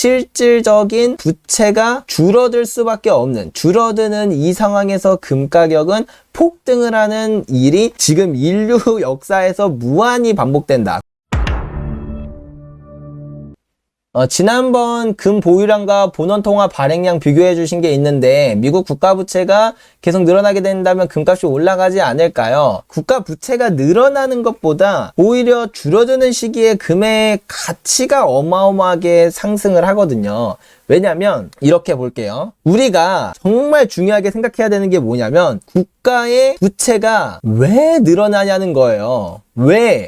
실질적인 부채가 줄어들 수밖에 없는, 줄어드는 이 상황에서 금 가격은 폭등을 하는 일이 지금 인류 역사에서 무한히 반복된다. 지난번 금 보유량과 본원통화 발행량 비교해 주신 게 있는데, 미국 국가부채가 계속 늘어나게 된다면 금값이 올라가지 않을까요? 국가부채가 늘어나는 것보다 오히려 줄어드는 시기에 금의 가치가 어마어마하게 상승을 하거든요. 왜냐면 이렇게 볼게요. 우리가 정말 중요하게 생각해야 되는 게 뭐냐면, 국가의 부채가 왜 늘어나냐는 거예요.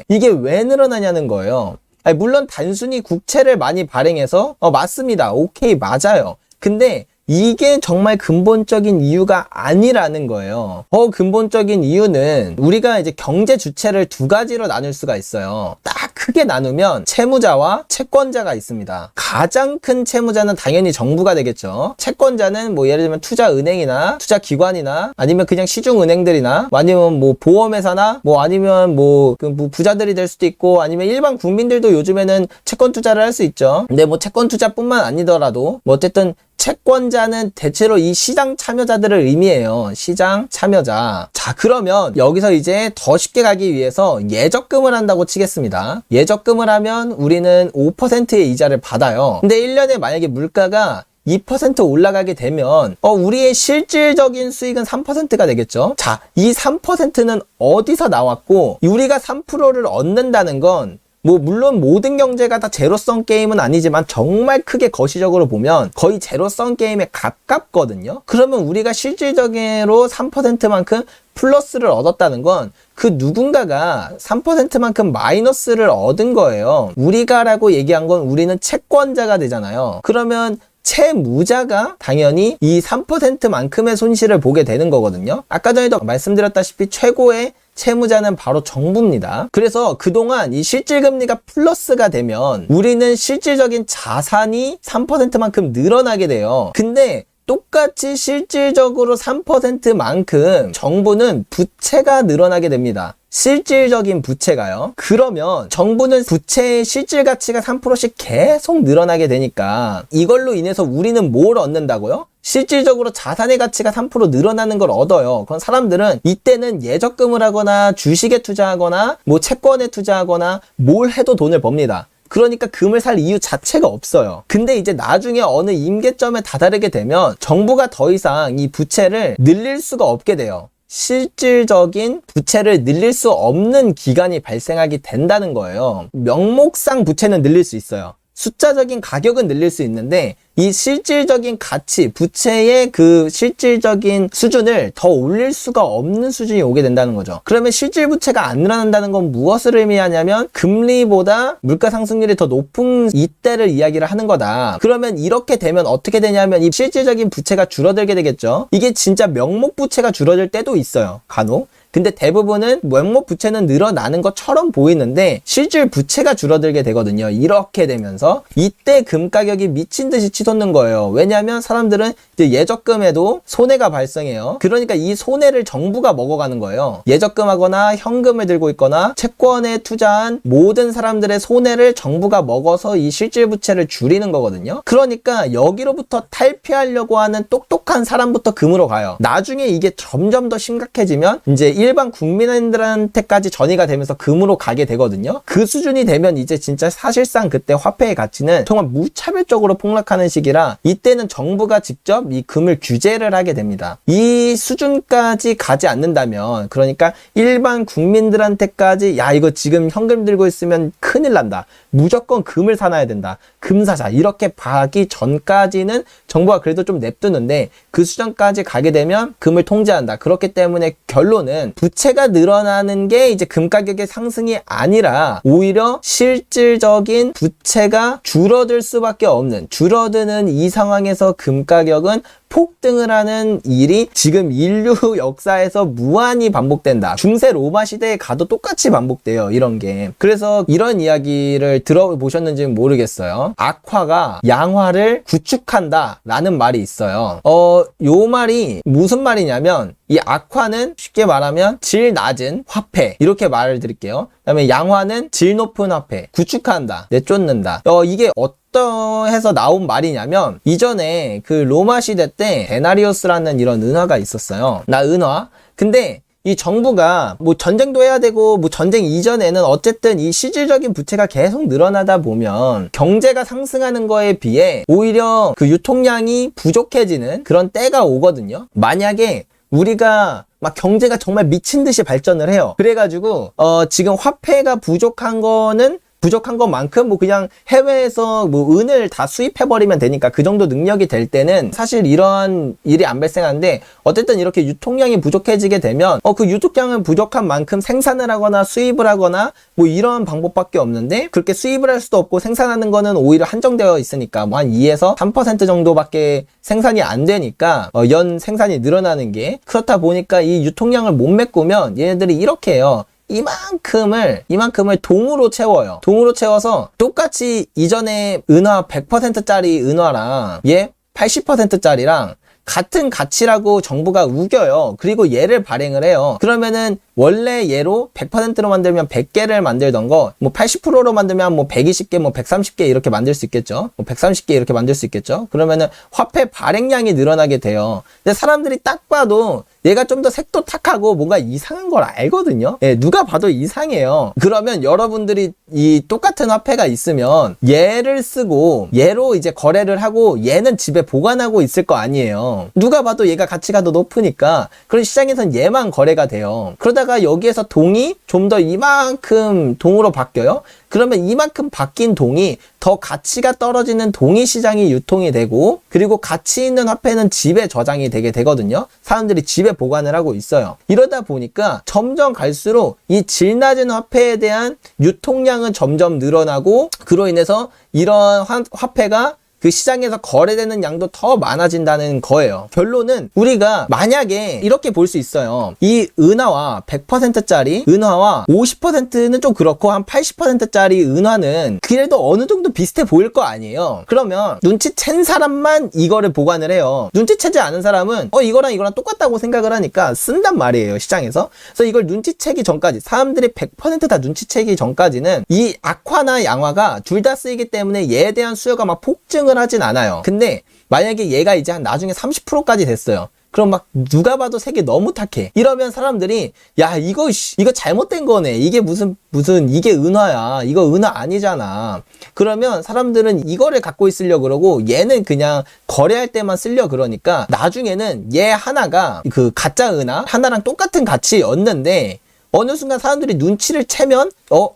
이게 왜 늘어나냐는 거예요. 물론 단순히 국채를 많이 발행해서 맞습니다. 오케이, 맞아요. 근데 이게 정말 근본적인 이유가 아니라는 거예요. 근본적인 이유는 우리가 이제 경제 주체를 두 가지로 나눌 수가 있어요. 딱 크게 나누면 채무자와 채권자가 있습니다. 가장 큰 채무자는 당연히 정부가 되겠죠. 채권자는 뭐 예를 들면 투자은행이나 투자기관이나 아니면 그냥 시중은행들이나 아니면 뭐 보험회사나 뭐 아니면 뭐 부자들이 될 수도 있고, 아니면 일반 국민들도 요즘에는 채권 투자를 할 수 있죠. 근데 뭐 채권 투자뿐만 아니더라도 뭐 어쨌든 채권자는 대체로 이 시장 참여자들을 의미해요. 시장 참여자. 자, 그러면 여기서 이제 더 쉽게 가기 위해서 예적금을 한다고 치겠습니다. 예적금을 하면 우리는 5%의 이자를 받아요. 근데 1년에 만약에 물가가 2% 올라가게 되면 우리의 실질적인 수익은 3%가 되겠죠. 자, 이 3%는 어디서 나왔고, 우리가 3%를 얻는다는 건 뭐 물론 모든 경제가 다 제로섬 게임은 아니지만 정말 크게 거시적으로 보면 거의 제로섬 게임에 가깝거든요. 그러면 우리가 실질적으로 3%만큼 플러스를 얻었다는 건 그 누군가가 3%만큼 마이너스를 얻은 거예요. 우리가라고 얘기한 건 우리는 채권자가 되잖아요. 그러면 채무자가 당연히 이 3%만큼의 손실을 보게 되는 거거든요. 아까 전에도 말씀드렸다시피 최고의 채무자는 바로 정부입니다. 그래서 그동안 이 실질금리가 플러스가 되면 우리는 실질적인 자산이 3%만큼 늘어나게 돼요. 근데 똑같이 실질적으로 3%만큼 정부는 부채가 늘어나게 됩니다. 실질적인 부채가요. 그러면 정부는 부채의 실질 가치가 3%씩 계속 늘어나게 되니까 이걸로 인해서 우리는 뭘 얻는다고요? 실질적으로 자산의 가치가 3% 늘어나는 걸 얻어요. 그럼 사람들은 이때는 예적금을 하거나 주식에 투자하거나 뭐 채권에 투자하거나 뭘 해도 돈을 법니다. 그러니까 금을 살 이유 자체가 없어요. 근데 이제 나중에 어느 임계점에 다다르게 되면 정부가 더 이상 이 부채를 늘릴 수가 없게 돼요. 실질적인 부채를 늘릴 수 없는 기간이 발생하게 된다는 거예요. 명목상 부채는 늘릴 수 있어요. 숫자적인 가격은 늘릴 수 있는데 이 실질적인 가치, 부채의 그 실질적인 수준을 더 올릴 수가 없는 수준이 오게 된다는 거죠. 그러면 실질 부채가 안 늘어난다는 건 무엇을 의미하냐면 금리보다 물가 상승률이 더 높은 이때를 이야기를 하는 거다. 그러면 이렇게 되면 어떻게 되냐면 이 실질적인 부채가 줄어들게 되겠죠. 이게 진짜 명목 부채가 줄어들 때도 있어요. 간혹. 근데 대부분은 명목 부채는 늘어나는 것처럼 보이는데 실질 부채가 줄어들게 되거든요. 이렇게 되면서 이때 금 가격이 미친 듯이 치솟는 거예요. 왜냐하면 사람들은 이제 예적금에도 손해가 발생해요. 그러니까 이 손해를 정부가 먹어가는 거예요. 예적금하거나 현금을 들고 있거나 채권에 투자한 모든 사람들의 손해를 정부가 먹어서 이 실질 부채를 줄이는 거거든요. 그러니까 여기로부터 탈피하려고 하는 똑똑한 사람부터 금으로 가요. 나중에 이게 점점 더 심각해지면 이제 일반 국민들한테까지 전이가 되면서 금으로 가게 되거든요. 그 수준이 되면 이제 진짜 사실상 그때 화폐의 가치는 정말 무차별적으로 폭락하는 시기라 이때는 정부가 직접 이 금을 규제를 하게 됩니다. 이 수준까지 가지 않는다면, 그러니까 일반 국민들한테까지 야 이거 지금 현금 들고 있으면 큰일 난다, 무조건 금을 사놔야 된다, 금 사자, 이렇게 가기 전까지는 정부가 그래도 좀 냅두는데 그 수준까지 가게 되면 금을 통제한다. 그렇기 때문에 결론은 부채가 늘어나는 게 이제 금 가격의 상승이 아니라 오히려 실질적인 부채가 줄어들 수밖에 없는, 줄어드는 이 상황에서 금 가격은 폭등을 하는 일이 지금 인류 역사에서 무한히 반복된다. 중세 로마 시대에 가도 똑같이 반복돼요, 이런 게. 그래서 이런 이야기를 들어보셨는지는 모르겠어요. 악화가 양화를 구축한다 라는 말이 있어요. 요 말이 무슨 말이냐면 이 악화는 쉽게 말하면 질 낮은 화폐, 이렇게 말을 드릴게요. 그다음에 양화는 질 높은 화폐, 구축한다, 내쫓는다. 이게 해서 나온 말이냐면 이전에 그 로마 시대 때 데나리우스라는 이런 은화가 있었어요. 은화. 근데 이 정부가 뭐 전쟁도 해야 되고 뭐 전쟁 이전에는 어쨌든 이 실질적인 부채가 계속 늘어나다 보면 경제가 상승하는 거에 비해 오히려 그 유통량이 부족해지는 그런 때가 오거든요. 만약에 우리가 막 경제가 정말 미친 듯이 발전을 해요. 그래가지고 지금 화폐가 부족한 것만큼 뭐 그냥 해외에서 뭐 은을 다 수입해버리면 되니까 그 정도 능력이 될 때는 사실 이러한 일이 안 발생하는데, 어쨌든 이렇게 유통량이 부족해지게 되면 그 유통량은 부족한 만큼 생산을 하거나 수입을 하거나 뭐 이런 방법밖에 없는데, 그렇게 수입을 할 수도 없고 생산하는 거는 오히려 한정되어 있으니까 뭐 한 2에서 3% 정도밖에 생산이 안 되니까 연 생산이 늘어나는 게, 그렇다 보니까 이 유통량을 못 메꾸면 얘네들이 이렇게 해요. 이만큼을 동으로 채워요. 동으로 채워서 똑같이 이전에 은화 100%짜리 은화랑 얘 80%짜리랑 같은 가치라고 정부가 우겨요. 그리고 얘를 발행을 해요. 그러면은 원래 얘로 100%로 만들면 100개를 만들던 거, 뭐 80%로 만들면 뭐 120개, 뭐 130개 이렇게 만들 수 있겠죠. 뭐 130개 이렇게 만들 수 있겠죠. 그러면은 화폐 발행량이 늘어나게 돼요. 근데 사람들이 딱 봐도 얘가 좀 더 색도 탁하고 뭔가 이상한 걸 알거든요. 예, 누가 봐도 이상해요. 그러면 여러분들이 이 똑같은 화폐가 있으면 얘를 쓰고 얘로 이제 거래를 하고 얘는 집에 보관하고 있을 거 아니에요. 누가 봐도 얘가 가치가 더 높으니까 그런 시장에선 얘만 거래가 돼요. 그러다가 여기에서 동이 좀 더 이만큼 동으로 바뀌어요. 그러면 이만큼 바뀐 동이 더 가치가 떨어지는 동이 시장이 유통이 되고, 그리고 가치 있는 화폐는 집에 저장이 되게 되거든요. 사람들이 집에 보관을 하고 있어요. 이러다 보니까 점점 갈수록 이 질 낮은 화폐에 대한 유통량은 점점 늘어나고, 그로 인해서 이런 화폐가 그 시장에서 거래되는 양도 더 많아진다는 거예요. 결론은 우리가 만약에 이렇게 볼 수 있어요. 이 은화와 100%짜리 은화와 50%는 좀 그렇고 한 80%짜리 은화는 그래도 어느 정도 비슷해 보일 거 아니에요. 그러면 눈치챈 사람만 이거를 보관을 해요. 눈치채지 않은 사람은 이거랑 똑같다고 생각을 하니까 쓴단 말이에요, 시장에서. 그래서 이걸 눈치채기 전까지, 사람들이 100% 다 눈치채기 전까지는 이 악화나 양화가 둘 다 쓰이기 때문에 얘에 대한 수요가 막 폭증을 하진 않아요. 근데 만약에 얘가 이제 한 나중에 30%까지 됐어요. 그럼 막 누가 봐도 색이 너무 탁해. 이러면 사람들이 야 이거 잘못된 거네. 이게 무슨 이게 은화야. 이거 은화 아니잖아. 그러면 사람들은 이거를 갖고 있으려고 그러고 얘는 그냥 거래할 때만 쓰려 그러니까 나중에는 얘 하나가 그 가짜 은화 하나랑 똑같은 가치였는데 어느 순간 사람들이 눈치를 채면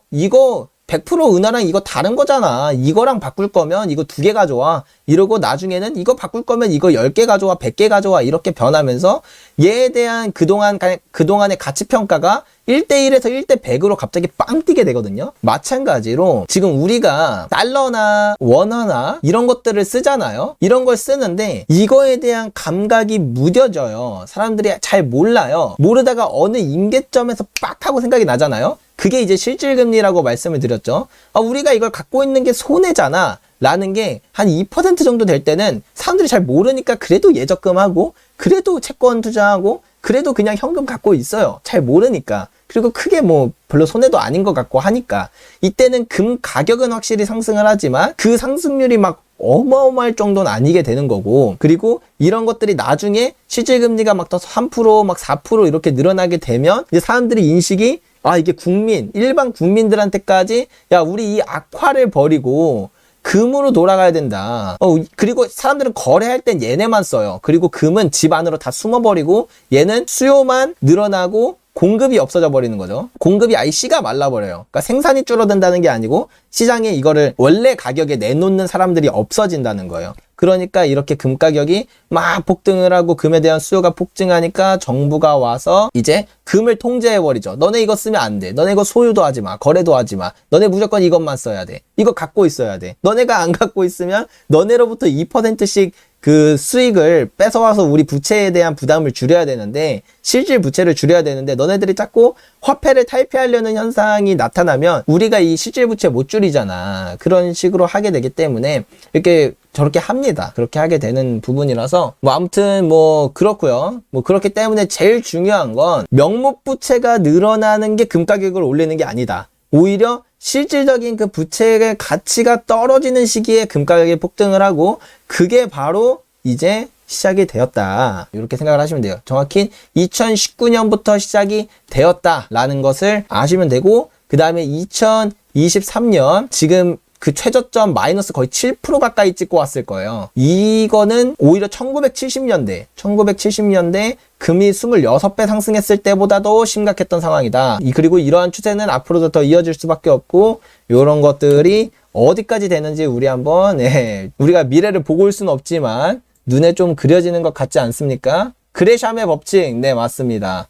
이거 100% 은하랑 이거 다른 거잖아. 이거랑 바꿀 거면 이거 2개 가져와. 이러고 나중에는 이거 바꿀 거면 이거 10개 가져와, 100개 가져와. 이렇게 변하면서 얘에 대한 그동안의 가치평가가 1대1에서 1대100으로 갑자기 빵 뛰게 되거든요. 마찬가지로 지금 우리가 달러나 원화나 이런 것들을 쓰잖아요. 이런 걸 쓰는데 이거에 대한 감각이 무뎌져요. 사람들이 잘 몰라요. 모르다가 어느 임계점에서 빡 하고 생각이 나잖아요. 그게 이제 실질금리라고 말씀을 드렸죠. 우리가 이걸 갖고 있는 게 손해잖아 라는 게 한 2% 정도 될 때는 사람들이 잘 모르니까 그래도 예적금하고 그래도 채권 투자하고 그래도 그냥 현금 갖고 있어요. 잘 모르니까. 그리고 크게 뭐 별로 손해도 아닌 것 같고 하니까. 이때는 금 가격은 확실히 상승을 하지만 그 상승률이 막 어마어마할 정도는 아니게 되는 거고, 그리고 이런 것들이 나중에 실질금리가 막 더 3%, 막 4% 이렇게 늘어나게 되면 이제 사람들이 인식이 이게 일반 국민들한테까지 우리 이 악화를 버리고 금으로 돌아가야 된다. 그리고 사람들은 거래할 땐 얘네만 써요. 그리고 금은 집 안으로 다 숨어버리고 얘는 수요만 늘어나고 공급이 없어져 버리는 거죠. 공급이 아예 씨가 말라버려요. 그러니까 생산이 줄어든다는 게 아니고 시장에 이거를 원래 가격에 내놓는 사람들이 없어진다는 거예요. 그러니까 이렇게 금 가격이 막 폭등을 하고 금에 대한 수요가 폭증하니까 정부가 와서 이제 금을 통제해버리죠. 너네 이거 쓰면 안 돼. 너네 이거 소유도 하지 마. 거래도 하지 마. 너네 무조건 이것만 써야 돼. 이거 갖고 있어야 돼. 너네가 안 갖고 있으면 너네로부터 2%씩 그 수익을 뺏어와서 우리 부채에 대한 부담을 줄여야 되는데, 실질 부채를 줄여야 되는데 너네들이 자꾸 화폐를 탈피하려는 현상이 나타나면 우리가 이 실질 부채 못 줄이잖아. 그런 식으로 하게 되기 때문에 이렇게 저렇게 합니다. 그렇게 하게 되는 부분이라서 아무튼 그렇고요. 그렇기 때문에 제일 중요한 건 명목 부채가 늘어나는 게 금 가격을 올리는 게 아니다. 오히려 실질적인 그 부채의 가치가 떨어지는 시기에 금가격이 폭등을 하고 그게 바로 이제 시작이 되었다. 이렇게 생각을 하시면 돼요. 정확히 2019년부터 시작이 되었다라는 것을 아시면 되고 그 다음에 2023년 지금 그 최저점 마이너스 거의 7% 가까이 찍고 왔을 거예요. 이거는 오히려 1970년대 금이 26배 상승했을 때보다도 심각했던 상황이다. 그리고 이러한 추세는 앞으로도 더 이어질 수밖에 없고 이런 것들이 어디까지 되는지 우리 한번 우리가 미래를 보고 올 수는 없지만 눈에 좀 그려지는 것 같지 않습니까? 그레샴의 법칙, 네 맞습니다.